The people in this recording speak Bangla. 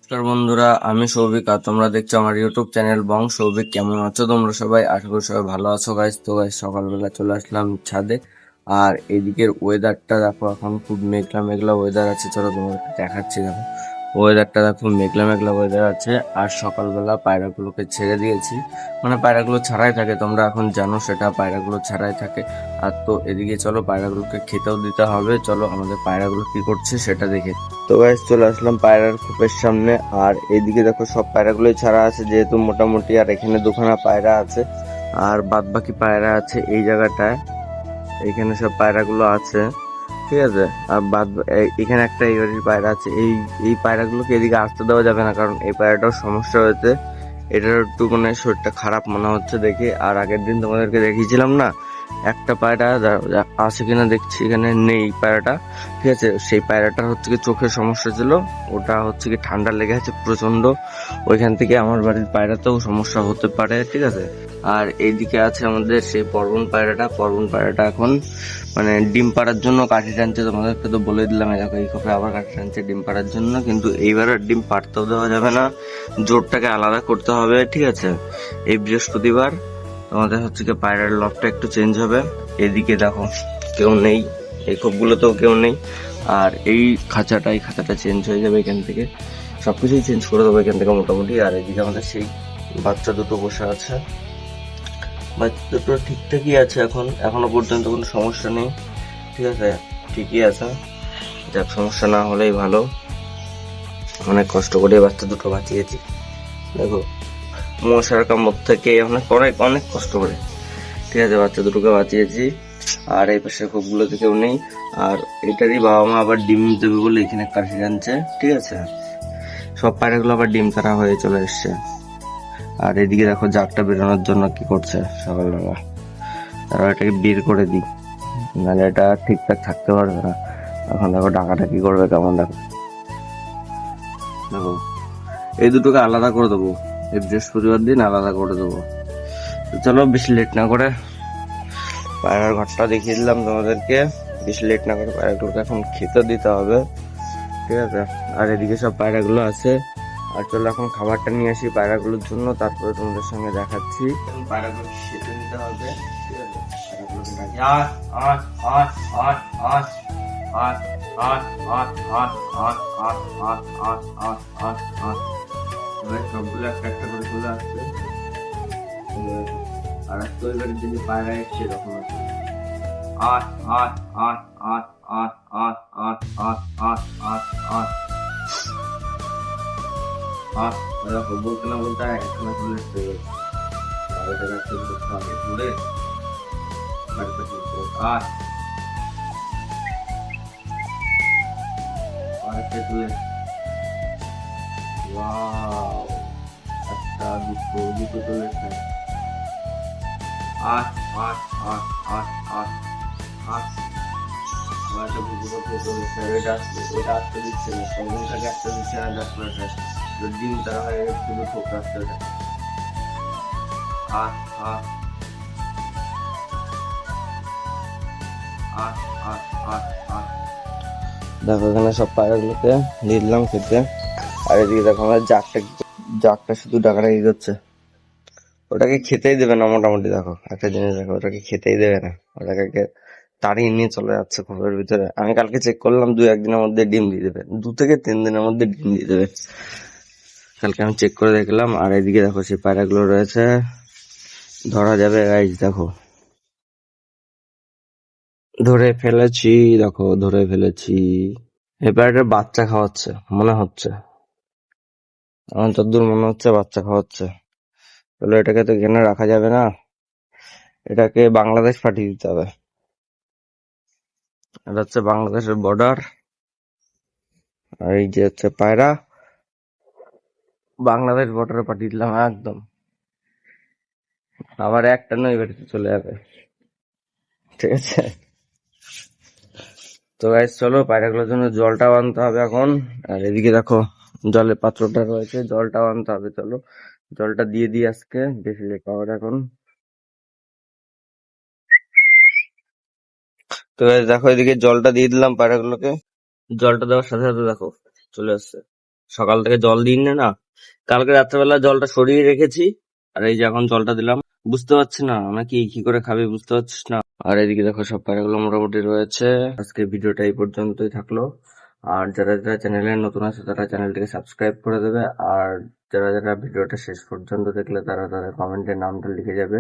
নমস্কার বন্ধুরা, আমি সৌভিক আর তোমরা দেখছো আমার ইউটিউব চ্যানেল বং সৌভিক। কেমন আছো তোমরা সবাই? আশা করি সবাই ভালো আছো গাইস। তো গাইস সকালবেলা চলে আসলাম ছাদে, আর এদিকের ওয়েদারটা দেখো, এখন খুব মেঘলা মেঘলা ওয়েদার আছে। চলো তোমাদেরকে দেখাচ্ছি। দেখো ওয়েদারটা দেখো, মেঘলা মেঘলা ওয়েদার আছে। আর সকালবেলা পায়রাগুলোকে ছেড়ে দিয়েছি, মানে পায়রাগুলো ছাড়াই থাকে, তোমরা এখন জানো সেটা, পায়রাগুলো ছাড়াই থাকে। আর তো এদিকে চলো পায়রাগুলোকে খেতেও দিতে হবে। চলো আমাদের পায়রাগুলো কি করছে সেটা দেখে। তো গাইস চলে আসলাম পায়রার খোপের সামনে, আর এইদিকে দেখো সব পায়রাগুলোই ছাড়া আছে যেহেতু মোটামুটি। আর এখানে দুখানা পায়রা আছে, আর বাদ বাকি পায়রা আছে এই জায়গাটায়। এইখানে সব পায়রাগুলো আছে, ঠিক আছে। আর এখানে একটা এই বাড়ির পায়রা আছে। এই পায়রাগুলোকে এদিকে আসতে দেওয়া যাবে না, কারণ এই পায়রাটার সমস্যা হয়েছে। এটার একটু মানে শরীরটা খারাপ মনে হচ্ছে দেখে। আর আগের দিন তোমাদেরকে দেখিয়েছিলাম না, একটা পায়রা আছে কিনা দেখছি, এখানে নেই পায়রাটা, ঠিক আছে। সেই পায়রাটার হচ্ছে কি চোখের সমস্যা ছিল, ওটা হচ্ছে কি ঠান্ডা লেগে আছে প্রচন্ড। ওইখান থেকে আমার বাড়ির পায়রাতেও সমস্যা হতে পারে, ঠিক আছে। আর এইদিকে আছে আমাদের সেই পর্বন পায়রাটা এখন মানে ডিম পাড়ার জন্য কাঠি টানছে। তোমাদেরকে তো বলে দিলাম, এই দেখো এই খোপে আবার কাঠি টানছে ডিম পাড়ার জন্য। কিন্তু এইবার আর ডিম পাড়তেও দেওয়া যাবে না, জোরটাকে আলাদা করতে হবে, ঠিক আছে। এই বৃহস্পতিবার তোমাদের হচ্ছে কি পায়রার লফটা একটু চেঞ্জ হবে। এদিকে দেখো কেউ নেই, এই খোপগুলোতেও কেউ নেই। আর এই খাঁচাটা চেঞ্জ হয়ে যাবে এখান থেকে, সবকিছুই চেঞ্জ করে দেবো এখান থেকে মোটামুটি। আর এদিকে আমাদের সেই বাচ্চা দুটো বসে আছে, বাচ্চা দুটো ঠিকঠাকই আছে, এখনো পর্যন্ত কোনো সমস্যা নেই, ঠিক আছে, ঠিকই আছে। যাক, সমস্যা না হলেই ভালো। অনেক কষ্ট করে বাচ্চা দুটো বাঁচিয়েছি, দেখো মশার কামড় থেকে অনেক অনেক অনেক কষ্ট করে, ঠিক আছে, বাচ্চা দুটোকে বাঁচিয়েছি। আর এই পাশের খোপগুলোতে কেউ নেই। আর এটারই বাবা মা আবার ডিম দেবে বলে এখানে কাঠি টানছে, ঠিক আছে। সব পায়রাগুলো আবার ডিম তারা হয়ে চলে এসছে। আর এদিকে দেখো জাগটা বেরোনোর জন্য কি করছে সকালবেলা, তারা এটাকে বের করে দিই, নাহলে এটা ঠিকঠাক থাকতে পারবে না। এখন দেখো ডাকাটা কি করবে, কেমন দেখো। দেখো এই দুটোকে আলাদা করে দেবো, এই বৃহস্পতিবার দিন আলাদা করে দেবো। তো চলো বেশি লেট না করে পায়রার ঘরটা দেখিয়ে দিলাম তোমাদেরকে। বেশি লেট না করে পায়রাগুলোকে এখন খেতে দিতে হবে, ঠিক আছে। আর এদিকে সব পায়রাগুলো আছে। আর চলো এখন খাবারটা নিয়ে আসি পায়রাগুলোর জন্য, তারপরে তোমাদের সঙ্গে দেখাচ্ছি। পায়রাগুলো খেতে দিতে হবে, ঠিক আছে। পায়রাগুলোকে ডাকি, আয় আয় আয় আয় আয় আয় আয় আয় আয় আয় আয় আয় আয় আয় আয় আয়। এবার সবগুলো একটা একটা করে চলে আসছে। আর একটা এবারে যদি পায়রা এসছে তখন আছে, আয় আয় আয় আয় আয় আয় আয় আয় আয় আয় আয় আয়। দেখো বলতে না বলতে একখানা চলে এসছে। আর এটা রাখতে করতে হবে ধরে বাড়িতে চলতে আয় আরেকটা চলে। ওয়াও, একটা দুটো দুটো চলে এসছে। আয় আয় আয় আয় আয় আয়। একটা বুঝতে পারতে চলে এসছে। এটা আসতে দিচ্ছে না, সবগুলোটাকে আসতে দিচ্ছে না, যার ফলে ডিম তারা হয় শুধু ঠোকরা আসতে থাকে। আয় আয় আয় আয় আয় আয়। দেখো এখানে সব পায়রাগুলোকে দিয়ে দিলাম খেতে। আর এদিকে দেখো আমার জাগটা শুধু ডাকাটা কি করছে, ওটাকে খেতেই দেবে না মোটামুটি। দেখো একটা জিনিস দেখো, ওটাকে খেতেই দেবে না, ওটাকে তাড়িয়ে নিয়ে চলে যাচ্ছে খোপের ভিতরে। আমি কালকে চেক করলাম, 2-1 দিনের মধ্যে ডিম দিয়ে দেবে, 2 থেকে 3 দিনের মধ্যে ডিম দিয়ে দেবে। কালকে আমি চেক করে দেখলাম। আর এদিকে দেখো সেই পায়রাগুলো রয়েছে, ধরা যাবে গাইস। দেখো ধরে ফেলেছি, দেখো ধরে ফেলেছি। এই পায়রাটার বাচ্চা খাওয়াচ্ছে মনে হচ্ছে, আমার যতদূর মনে হচ্ছে বাচ্চা খাওয়াচ্ছে। তাহলে এটাকে তো এখানে রাখা যাবে না, এটাকে বাংলাদেশ পাঠিয়ে দিতে হবে। এটা হচ্ছে বাংলাদেশের বর্ডার, আর এই যে হচ্ছে পায়রা, বাংলাদেশ বর্ডারে পাঠিয়ে দিলাম একদম। আবার একটা নয় বাড়িতে চলে যাবে, ঠিক আছে। তো গাইস চলো পায়রাগুলোর জন্য জলটাও আনতে হবে এখন। আর এদিকে দেখো জলের পাত্রটা রয়েছে, জলটাও আনতে হবে। চলো জলটা দিয়ে দিই আজকে, বেশি লেট পাওয়ার এখন। তো guys দেখো এদিকে জলটা দিয়ে দিলাম পায়রাগুলোকে। জলটা দেওয়ার সাথে সাথে দেখো চলে আসছে। সকাল থেকে জল দিন না, কালকে রাত্রেবেলা জলটা সরিয়ে রেখেছি, আর এই যে এখন জলটা দিলাম। বুঝতে পারছি না নাকি কি করে খাবি, বুঝতে পারছিস না। আর এদিকে দেখো সব পায়রাগুলো মোটামুটি রয়েছে। আজকে ভিডিওটা এই পর্যন্তই থাকলো। আর যারা যারা চ্যানেলে নতুন আছে তারা চ্যানেলটিকে সাবস্ক্রাইব করে দেবে, আর যারা যারা ভিডিওটা শেষ পর্যন্ত দেখলে তারা তাদের কমেন্টে নামটা লিখে যাবে।